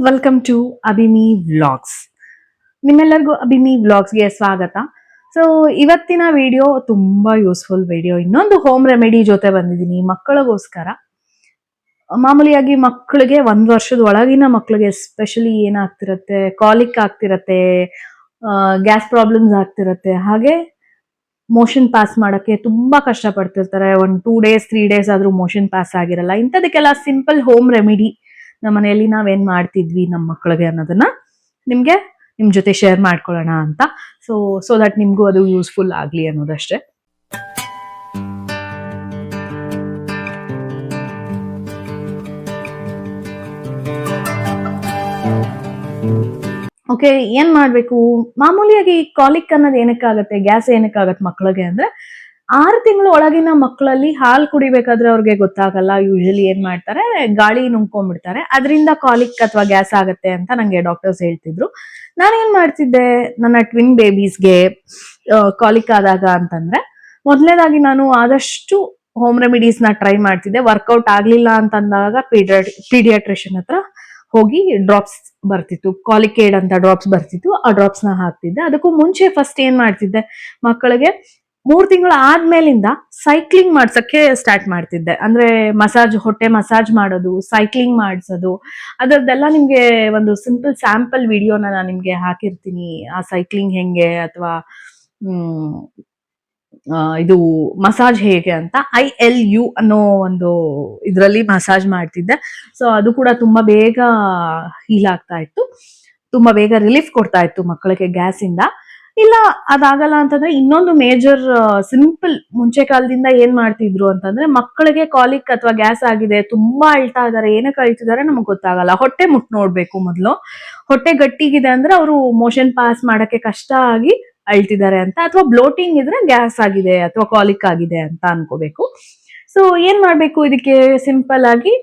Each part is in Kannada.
Welcome to ಅಭಿಮಿ vlogs. ನಿಮ್ಮೆಲ್ಲರಿಗೂ ಅಭಿಮಿ ವ್ಲಾಗ್ಸ್ಗೆ ಸ್ವಾಗತ. ಸೊ ಇವತ್ತಿನ ವಿಡಿಯೋ ತುಂಬಾ ಯೂಸ್ಫುಲ್ ವಿಡಿಯೋ. ಇನ್ನೊಂದು ಹೋಮ್ ರೆಮಿಡಿ ಜೊತೆ ಬಂದಿದ್ದೀನಿ ಮಕ್ಕಳಿಗೋಸ್ಕರ. ಮಾಮೂಲಿಯಾಗಿ ಮಕ್ಕಳಿಗೆ 1 ವರ್ಷದ ಒಳಗಿನ ಮಕ್ಕಳಿಗೆ ಎಸ್ಪೆಷಲಿ ಏನಾಗ್ತಿರತ್ತೆ, ಕಾಲಿಕ್ ಆಗ್ತಿರತ್ತೆ, ಗ್ಯಾಸ್ ಪ್ರಾಬ್ಲಮ್ಸ್ ಆಗ್ತಿರತ್ತೆ, ಹಾಗೆ ಮೋಷನ್ ಪಾಸ್ ಮಾಡಕ್ಕೆ ತುಂಬಾ ಕಷ್ಟ ಪಡ್ತಿರ್ತಾರೆ. 1-2 days 3 days ಆದ್ರೂ ಮೋಷನ್ ಪಾಸ್ ಆಗಿರಲ್ಲ. ಇಂಥದಕ್ಕೆಲ್ಲ ಸಿಂಪಲ್ ಹೋಮ್ ರೆಮಿಡಿ ನಮ್ಮ ಮನೆಯಲ್ಲಿ ನಾವೇನ್ ಮಾಡ್ತಿದ್ವಿ ನಮ್ಮ ಮಕ್ಕಳಿಗೆ ಅನ್ನೋದನ್ನ ನಿಮ್ ಜೊತೆ ಶೇರ್ ಮಾಡ್ಕೊಳ್ಳೋಣ ಅಂತ. ಸೊ ದಟ್ ನಿಮ್ಗೂ ಅದು ಯೂಸ್ಫುಲ್ ಆಗ್ಲಿ ಅನ್ನೋದಷ್ಟೇ. ಓಕೆ, ಏನ್ ಮಾಡ್ಬೇಕು? ಮಾಮೂಲಿಯಾಗಿ ಕಾಲಿಕ್ ಅನ್ನೋದು ಏನಕ್ಕಾಗತ್ತೆ, ಗ್ಯಾಸ್ ಏನಕ್ಕಾಗತ್ತೆ ಮಕ್ಕಳಿಗೆ ಅಂದ್ರೆ 6 ತಿಂಗಳು ಒಳಗಿನ ಮಕ್ಕಳಲ್ಲಿ ಹಾಲು ಕುಡಿಬೇಕಾದ್ರೆ ಅವ್ರಿಗೆ ಗೊತ್ತಾಗಲ್ಲ. ಯೂಶಲಿ ಏನ್ ಮಾಡ್ತಾರೆ, ಗಾಳಿ ನುಂಗ್ಕೊಂಡ್ಬಿಡ್ತಾರೆ. ಅದರಿಂದ ಕಾಲಿಕ್ ಅಥವಾ ಗ್ಯಾಸ್ ಆಗತ್ತೆ ಅಂತ ನಂಗೆ ಡಾಕ್ಟರ್ಸ್ ಹೇಳ್ತಿದ್ರು. ನಾನೇನ್ ಮಾಡ್ತಿದ್ದೆ, ನನ್ನ ಟ್ವಿನ್ ಬೇಬೀಸ್ಗೆ ಕಾಲಿಕ್ ಆದಾಗ ಅಂತಂದ್ರೆ ಮೊದಲನೇದಾಗಿ ನಾನು ಆದಷ್ಟು ಹೋಮ್ ರೆಮಿಡೀಸ್ ನ ಟ್ರೈ ಮಾಡ್ತಿದ್ದೆ. ವರ್ಕೌಟ್ ಆಗ್ಲಿಲ್ಲ ಅಂತಂದಾಗ ಪೀಡಿಯಾಟ್ರಿಷಿಯನ್ ಹತ್ರ ಹೋಗಿ ಡ್ರಾಪ್ಸ್ ಬರ್ತಿತ್ತು, ಕಾಲಿಕೇಡ್ ಅಂತ ಡ್ರಾಪ್ಸ್ ಬರ್ತಿತ್ತು. ಆ ಡ್ರಾಪ್ಸ್ ನ ಹಾಕ್ತಿದ್ದೆ. ಅದಕ್ಕೂ ಮುಂಚೆ ಫಸ್ಟ್ ಏನ್ ಮಾಡ್ತಿದ್ದೆ, ಮಕ್ಕಳಿಗೆ 3 ತಿಂಗಳು ಆದ್ಮೇಲಿಂದ ಸೈಕ್ಲಿಂಗ್ ಮಾಡ್ಸಕ್ಕೆ ಸ್ಟಾರ್ಟ್ ಮಾಡ್ತಿದ್ದೆ. ಅಂದ್ರೆ ಹೊಟ್ಟೆ ಮಸಾಜ್ ಮಾಡೋದು, ಸೈಕ್ಲಿಂಗ್ ಮಾಡಿಸೋದು, ಅದರದ್ದೆಲ್ಲ ನಿಮ್ಗೆ ಒಂದು ಸಿಂಪಲ್ ಸ್ಯಾಂಪಲ್ ವಿಡಿಯೋನ ನಾನು ನಿಮ್ಗೆ ಹಾಕಿರ್ತೀನಿ. ಆ ಸೈಕ್ಲಿಂಗ್ ಹೆಂಗೆ ಅಥವಾ ಇದು ಮಸಾಜ್ ಹೇಗೆ ಅಂತ. ILU ಅನ್ನೋ ಒಂದು ಇದರಲ್ಲಿ ಮಸಾಜ್ ಮಾಡ್ತಿದ್ದೆ. ಸೊ ಅದು ಕೂಡ ತುಂಬಾ ಬೇಗ ಹೀಲ್ ಆಗ್ತಾ ಇತ್ತು, ತುಂಬಾ ಬೇಗ ರಿಲೀಫ್ ಕೊಡ್ತಾ ಇತ್ತು ಮಕ್ಕಳಿಗೆ ಗ್ಯಾಸ್ ಇಂದ. ಇಲ್ಲ ಅದಾಗಲ್ಲ ಅಂತಂದ್ರೆ ಇನ್ನೊಂದು ಮೇಜರ್ ಸಿಂಪಲ್ ಮುಂಚೆ ಕಾಲದಿಂದ ಏನ್ ಮಾಡ್ತಿದ್ರು ಅಂತಂದ್ರೆ, ಮಕ್ಕಳಿಗೆ ಕಾಲಿಕ್ ಅಥವಾ ಗ್ಯಾಸ್ ಆಗಿದೆ, ತುಂಬಾ ಅಳ್ತಾ ಇದಾರೆ, ಏನಕ್ಕೆ ಅಳ್ತಿದಾರೆ ನಮಗ್ ಗೊತ್ತಾಗಲ್ಲ, ಹೊಟ್ಟೆ ಮುಟ್ ನೋಡ್ಬೇಕು ಮೊದ್ಲು. ಹೊಟ್ಟೆ ಗಟ್ಟಿಗಿದೆ ಅಂದ್ರೆ ಅವರು ಮೋಷನ್ ಪಾಸ್ ಮಾಡಕ್ಕೆ ಕಷ್ಟ ಆಗಿ ಅಳ್ತಿದ್ದಾರೆ ಅಂತ, ಅಥವಾ ಬ್ಲೋಟಿಂಗ್ ಇದ್ರೆ ಗ್ಯಾಸ್ ಆಗಿದೆ ಅಥವಾ ಕಾಲಿಕ್ ಆಗಿದೆ ಅಂತ ಅನ್ಕೋಬೇಕು. ಸೊ ಏನ್ ಮಾಡ್ಬೇಕು ಇದಕ್ಕೆ? ಸಿಂಪಲ್ ಆಗಿ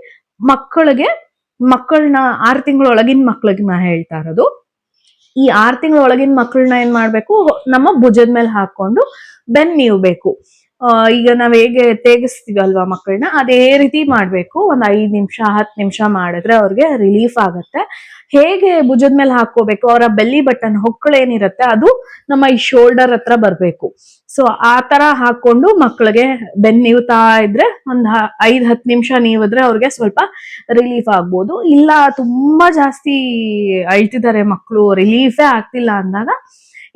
ಮಕ್ಕಳನ್ನ 6 ತಿಂಗಳ ಒಳಗಿನ ಮಕ್ಕಳಿಗೆ ನಾ ಹೇಳ್ತಾ ಇರೋದು. ಈ 6 ತಿಂಗಳ ಒಳಗಿನ ಮಕ್ಕಳನ್ನ ಏನ್ ಮಾಡ್ಬೇಕು, ನಮ್ಮ ಭುಜದ ಮೇಲೆ ಹಾಕೊಂಡು ಬೆನ್ ನೀವ್ಬೇಕು. ಈಗ ನಾವ್ ಹೇಗೆ ತೇಗಿಸ್ತೀವಲ್ವಾ ಮಕ್ಕಳನ್ನ, ಅದೇ ರೀತಿ ಮಾಡ್ಬೇಕು. ಒಂದ್ 5 ನಿಮಿಷ 10 ನಿಮಿಷ ಮಾಡಿದ್ರೆ ಅವ್ರಿಗೆ ರಿಲೀಫ್ ಆಗತ್ತೆ. ಹೇಗೆ ಭುಜದ ಮೇಲೆ ಹಾಕೋಬೇಕು, ಅವರ ಬೆಲ್ಲಿ ಬಟನ್ ಹೊಕ್ಕಳೇನಿರತ್ತೆ ಅದು ನಮ್ಮ ಈ ಶೋಲ್ಡರ್ ಹತ್ರ ಬರ್ಬೇಕು. ಸೊ ಆ ತರ ಹಾಕೊಂಡು ಮಕ್ಕಳಿಗೆ ಬೆನ್ ನೀವ್ತಾ ಇದ್ರೆ ಒಂದ್ 5-10 ನಿಮಿಷ ನೀವಿದ್ರೆ ಅವ್ರಿಗೆ ಸ್ವಲ್ಪ ರಿಲೀಫ್ ಆಗ್ಬೋದು. ಇಲ್ಲ ತುಂಬಾ ಜಾಸ್ತಿ ಅಳ್ತಿದ್ದಾರೆ ಮಕ್ಕಳು, ರಿಲೀಫೇ ಆಗ್ತಿಲ್ಲ ಅಂದಾಗ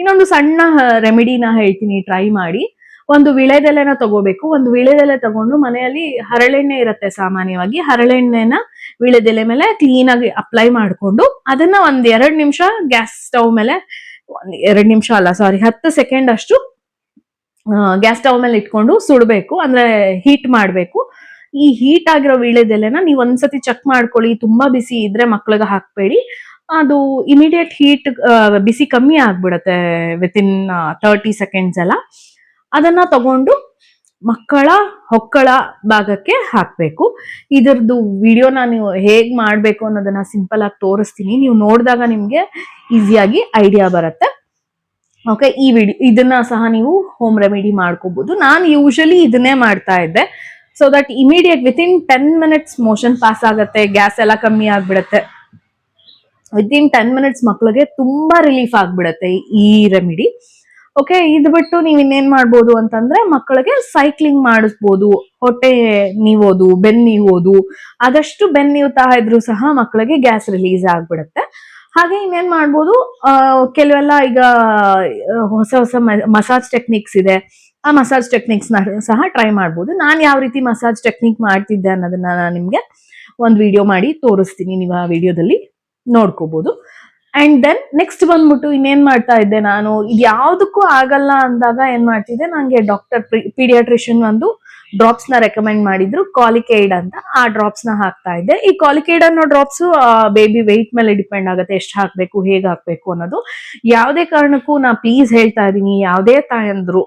ಇನ್ನೊಂದು ಸಣ್ಣ ರೆಮಿಡಿನ ಹೇಳ್ತೀನಿ, ಟ್ರೈ ಮಾಡಿ. ಒಂದು ವಿಳೆದೆಲೆನ ತಗೋಬೇಕು. ಒಂದು ವಿಳೆದೆಲೆ ತಗೊಂಡು ಮನೆಯಲ್ಲಿ ಹರಳೆಣ್ಣೆ ಇರುತ್ತೆ ಸಾಮಾನ್ಯವಾಗಿ, ಹರಳೆಣ್ಣೆನ ವಿಳೆದೆಲೆ ಮೇಲೆ ಕ್ಲೀನ್ ಆಗಿ ಅಪ್ಲೈ ಮಾಡ್ಕೊಂಡು ಅದನ್ನ 2 ನಿಮಿಷ ಗ್ಯಾಸ್ ಸ್ಟವ್ ಮೇಲೆ, 2 ನಿಮಿಷ ಅಲ್ಲ, ಸಾರಿ 10 ಸೆಕೆಂಡ್ ಅಷ್ಟು ಗ್ಯಾಸ್ ಸ್ಟವ್ ಮೇಲೆ ಇಟ್ಕೊಂಡು ಸುಡ್ಬೇಕು, ಅಂದ್ರೆ ಹೀಟ್ ಮಾಡ್ಬೇಕು. ಈ ಹೀಟ್ ಆಗಿರೋ ವೀಳ್ಯದೆಲೆನ ನೀವು ಒಂದ್ಸತಿ ಚೆಕ್ ಮಾಡ್ಕೊಳ್ಳಿ. ತುಂಬಾ ಬಿಸಿ ಇದ್ರೆ ಮಕ್ಳಿಗೆ ಹಾಕ್ಬೇಡಿ. ಅದು ಇಮಿಡಿಯೇಟ್ ಹೀಟ್ ಬಿಸಿ ಕಮ್ಮಿ ಆಗ್ಬಿಡತ್ತೆ ವಿತಿನ್ 30 ಸೆಕೆಂಡ್ಸ್ ಎಲ್ಲ. ಅದನ್ನ ತಗೊಂಡು ಮಕ್ಕಳ ಹೊಕ್ಕಳ ಭಾಗಕ್ಕೆ ಹಾಕ್ಬೇಕು. ಇದರದ್ದು ವಿಡಿಯೋನ ನೀವು ಹೇಗ್ ಮಾಡ್ಬೇಕು ಅನ್ನೋದನ್ನ ಸಿಂಪಲ್ ಆಗಿ ತೋರಿಸ್ತೀನಿ. ನೀವು ನೋಡಿದಾಗ ನಿಮ್ಗೆ ಈಸಿಯಾಗಿ ಐಡಿಯಾ ಬರುತ್ತೆ. ಓಕೆ, ಇದನ್ನ ಸಹ ನೀವು ಹೋಮ್ ರೆಮಿಡಿ ಮಾಡ್ಕೋಬಹುದು. ನಾನು ಯೂಶಲಿ ಇದನ್ನೇ ಮಾಡ್ತಾ ಇದ್ದೆ. So that immediate within 10 minutes motion pass ಆಗತ್ತೆ, ಗ್ಯಾಸ್ ಎಲ್ಲ ಕಮ್ಮಿ ಆಗ್ಬಿಡತ್ತೆ. ವಿತಿನ್ 10 minutes ಮಕ್ಳಿಗೆ ತುಂಬಾ ರಿಲೀಫ್ ಆಗ್ಬಿಡತ್ತೆ ಈ ರೆಮಿಡಿ. ಓಕೆ, ಇದು ಬಿಟ್ಟು ನೀವ್ ಇನ್ನೇನ್ ಮಾಡ್ಬೋದು ಅಂತಂದ್ರೆ, ಮಕ್ಕಳಿಗೆ ಸೈಕ್ಲಿಂಗ್ ಮಾಡಿಸ್ಬೋದು, ಹೊಟ್ಟೆ ನೀವೋದು, ಬೆನ್ ನೀವೋದು. ಆದಷ್ಟು ಬೆನ್ ನೀವ್ತಾ ಇದ್ರು ಸಹ ಮಕ್ಕಳಿಗೆ ಗ್ಯಾಸ್ ರಿಲೀಸ್ ಆಗ್ಬಿಡತ್ತೆ. ಹಾಗೆ ಇನ್ನೇನ್ ಮಾಡ್ಬೋದು, ಕೆಲವೆಲ್ಲ ಈಗ ಹೊಸ ಹೊಸ ಮಸಾಜ್ ಟೆಕ್ನಿಕ್ಸ್ ಇದೆ. ಆ ಮಸಾಜ್ ಟೆಕ್ನಿಕ್ಸ್ ನ ಸಹ ಟ್ರೈ ಮಾಡ್ಬೋದು. ನಾನ್ ಯಾವ ರೀತಿ ಮಸಾಜ್ ಟೆಕ್ನಿಕ್ ಮಾಡ್ತಿದ್ದೆ ಅನ್ನೋದನ್ನ ನಾನು ನಿಮ್ಗೆ ಒಂದ್ ವಿಡಿಯೋ ಮಾಡಿ ತೋರಿಸ್ತೀನಿ, ನೀವು ಆ ವಿಡಿಯೋದಲ್ಲಿ ನೋಡ್ಕೋಬಹುದು. ಅಂಡ್ ದೆನ್ ನೆಕ್ಸ್ಟ್ ಬಂದ್ಬಿಟ್ಟು ಇನ್ನೇನ್ ಮಾಡ್ತಾ ಇದ್ದೆ ನಾನು, ಇದು ಯಾವ್ದಕ್ಕೂ ಆಗಲ್ಲ ಅಂದಾಗ ಏನ್ ಮಾಡ್ತಿದ್ದೆ, ನಂಗೆ ಡಾಕ್ಟರ್ ಪೀಡಿಯಾಟ್ರಿಷಿಯನ್ ಒಂದು ಡ್ರಾಪ್ಸ್ ನ ರೆಕಮೆಂಡ್ ಮಾಡಿದ್ರು, ಕಾಲಿಕೇಡ್ ಅಂತ. ಆ ಡ್ರಾಪ್ಸ್ ನ ಹಾಕ್ತಾ ಇದ್ದೆ. ಈ ಕಾಲಿಕೇಡ್ ಅನ್ನೋ ಡ್ರಾಪ್ಸ್ ಬೇಬಿ ವೆಯ್ಟ್ ಮೇಲೆ ಡಿಪೆಂಡ್ ಆಗುತ್ತೆ, ಎಷ್ಟು ಹಾಕ್ಬೇಕು, ಹೇಗ್ ಹಾಕ್ಬೇಕು ಅನ್ನೋದು. ಯಾವುದೇ ಕಾರಣಕ್ಕೂ ನಾ ಪ್ಲೀಸ್ ಹೇಳ್ತಾ ಇದೀನಿ, ಯಾವುದೇ ತಾಯಂದ್ರು,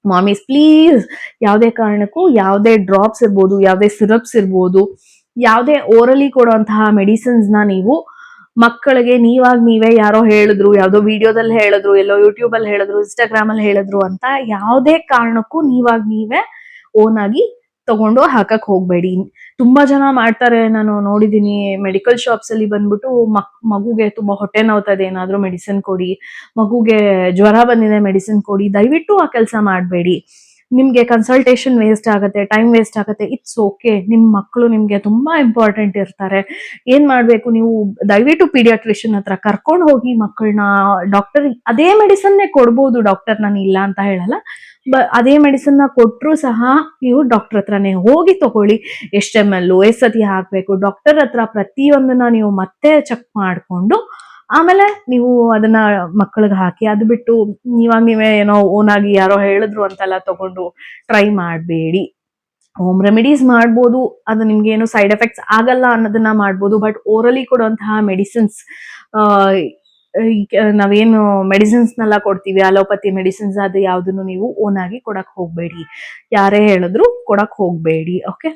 ಮಾಮೀಸ್ ಪ್ಲೀಸ್, ಯಾವುದೇ ಕಾರಣಕ್ಕೂ ಯಾವುದೇ ಡ್ರಾಪ್ಸ್ ಇರ್ಬೋದು, ಯಾವುದೇ ಸಿರಪ್ಸ್ ಇರ್ಬೋದು, ಯಾವುದೇ ಓರಲಿ ಕೊಡುವಂತಹ ಮೆಡಿಸಿನ್ಸ್ ನ ನೀವು ಮಕ್ಕಳಿಗೆ ನೀವೇ ಯಾರೋ ಹೇಳಿದ್ರು, ಯಾವ್ದೋ ವಿಡಿಯೋದಲ್ಲಿ ಹೇಳಿದ್ರು, ಎಲ್ಲೋ ಯೂಟ್ಯೂಬ್ ಅಲ್ಲಿ ಹೇಳಿದ್ರು, ಇನ್ಸ್ಟಾಗ್ರಾಮ್ ಅಲ್ಲಿ ಹೇಳಿದ್ರು ಅಂತ ಯಾವುದೇ ಕಾರಣಕ್ಕೂ ನೀವೇ ಓನ್ ಆಗಿ ತಗೊಂಡು ಹಾಕಕ್ ಹೋಗ್ಬೇಡಿ. ತುಂಬಾ ಜನ ಮಾಡ್ತಾರೆ, ನಾನು ನೋಡಿದೀನಿ ಮೆಡಿಕಲ್ ಶಾಪ್ಸ್ ಅಲ್ಲಿ ಬಂದ್ಬಿಟ್ಟು ಮಗುಗೆ ತುಂಬಾ ಹೊಟ್ಟೆ ನೋವ್ತಾ ಇದೆ, ಏನಾದ್ರೂ ಮೆಡಿಸಿನ್ ಕೊಡಿ, ಮಗುಗೆ ಜ್ವರ ಬಂದಿದೆ ಮೆಡಿಸಿನ್ ಕೊಡಿ. ದಯವಿಟ್ಟು ಆ ಕೆಲಸ ಮಾಡಬೇಡಿ. ನಿಮ್ಗೆ ಕನ್ಸಲ್ಟೇಷನ್ ವೇಸ್ಟ್ ಆಗುತ್ತೆ, ಟೈಮ್ ವೇಸ್ಟ್ ಆಗುತ್ತೆ. ಇಟ್ಸ್ ಓಕೆ, ನಿಮ್ ಮಕ್ಕಳು ನಿಮ್ಗೆ ತುಂಬಾ ಇಂಪಾರ್ಟೆಂಟ್ ಇರ್ತಾರೆ. ಏನ್ ಮಾಡ್ಬೇಕು, ನೀವು ದಯವಿಟ್ಟು ಪೀಡಿಯಾಟ್ರಿಷಿಯನ್ ಹತ್ರ ಕರ್ಕೊಂಡು ಹೋಗಿ ಮಕ್ಕಳನ್ನ. ಡಾಕ್ಟರ್ ಅದೇ ಮೆಡಿಸನ್ ಕೊಡ್ಬೋದು, ಡಾಕ್ಟರ್ ನಾನು ಇಲ್ಲ ಅಂತ ಹೇಳಲ್ಲ. ಅದೇ ಮೆಡಿಸನ್ ನ ಕೊಟ್ರು ಸಹ ನೀವು ಡಾಕ್ಟರ್ ಹತ್ರನೇ ಹೋಗಿ ತಗೊಳ್ಳಿ. ಎಷ್ಟು ml ಎಷ್ಟ್ ಸತಿ ಹಾಕ್ಬೇಕು, ಡಾಕ್ಟರ್ ಹತ್ರ ಪ್ರತಿಯೊಂದನ್ನ ನೀವು ಮತ್ತೆ ಚೆಕ್ ಮಾಡ್ಕೊಂಡು ಆಮೇಲೆ ನೀವು ಅದನ್ನ ಮಕ್ಕಳಿಗೆ ಹಾಕಿ. ಅದು ಬಿಟ್ಟು ನೀವೇ ಏನೋ ಓನ್ ಆಗಿ ಯಾರೋ ಹೇಳಿದ್ರು ಅಂತೆಲ್ಲ ತಗೊಂಡು ಟ್ರೈ ಮಾಡಬೇಡಿ. ಹೋಮ್ ರೆಮಿಡೀಸ್ ಮಾಡ್ಬೋದು, ಅದು ನಿಮ್ಗೆ ಏನು ಸೈಡ್ ಎಫೆಕ್ಟ್ಸ್ ಆಗಲ್ಲ ಅನ್ನೋದನ್ನ ಮಾಡ್ಬೋದು. ಬಟ್ ಓರಲಿ ಕೊಡುವಂತಹ ಮೆಡಿಸಿನ್ಸ್, ನಾವೇನು ಮೆಡಿಸಿನ್ಸ್ನೆಲ್ಲ ಕೊಡ್ತೀವಿ, ಅಲೋಪತಿ ಮೆಡಿಸಿನ್ಸ್, ಅದು ಯಾವ್ದನ್ನು ನೀವು ಓನ್ ಆಗಿ ಕೊಡಕ್ ಹೋಗ್ಬೇಡಿ. ಯಾರೇ ಹೇಳಿದ್ರು ಕೊಡಕ್ ಹೋಗ್ಬೇಡಿ. ಓಕೆ.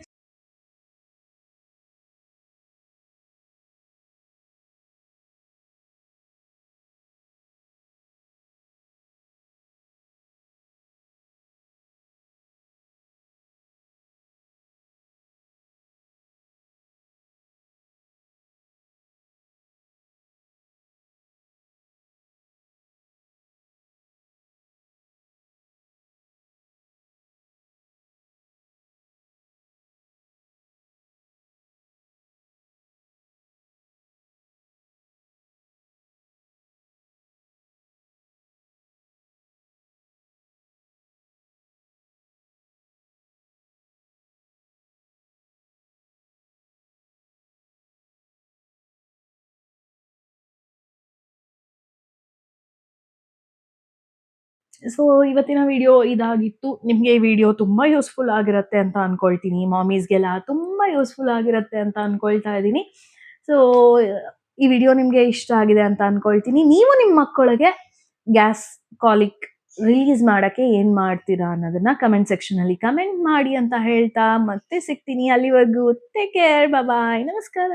ಸೊ ಇವತ್ತಿನ ವಿಡಿಯೋ ಇದಾಗಿತ್ತು. ನಿಮ್ಗೆ ಈ ವಿಡಿಯೋ ತುಂಬಾ ಯೂಸ್ಫುಲ್ ಆಗಿರುತ್ತೆ ಅಂತ ಅನ್ಕೊಳ್ತೀನಿ. ಮಾಮೀಸ್ಗೆಲ್ಲ ತುಂಬಾ ಯೂಸ್ಫುಲ್ ಆಗಿರುತ್ತೆ ಅಂತ ಅನ್ಕೊಳ್ತಾ ಇದ್ದೀನಿ. ಸೊ ಈ ವಿಡಿಯೋ ನಿಮ್ಗೆ ಇಷ್ಟ ಆಗಿದೆ ಅಂತ ಅನ್ಕೊಳ್ತೀನಿ. ನೀವು ನಿಮ್ಮ ಮಕ್ಕಳಿಗೆ ಗ್ಯಾಸ್ ಕಾಲಿಕ್ ರಿಲೀಸ್ ಮಾಡಕ್ಕೆ ಏನ್ ಮಾಡ್ತೀರಾ ಅನ್ನೋದನ್ನ ಕಮೆಂಟ್ ಸೆಕ್ಷನ್ ಅಲ್ಲಿ ಕಮೆಂಟ್ ಮಾಡಿ ಅಂತ ಹೇಳ್ತಾ ಮತ್ತೆ ಸಿಗ್ತೀನಿ. ಅಲ್ಲಿವರೆಗೂ ಟೇಕ್ ಕೇರ್, ಬಾಯ್, ನಮಸ್ಕಾರ.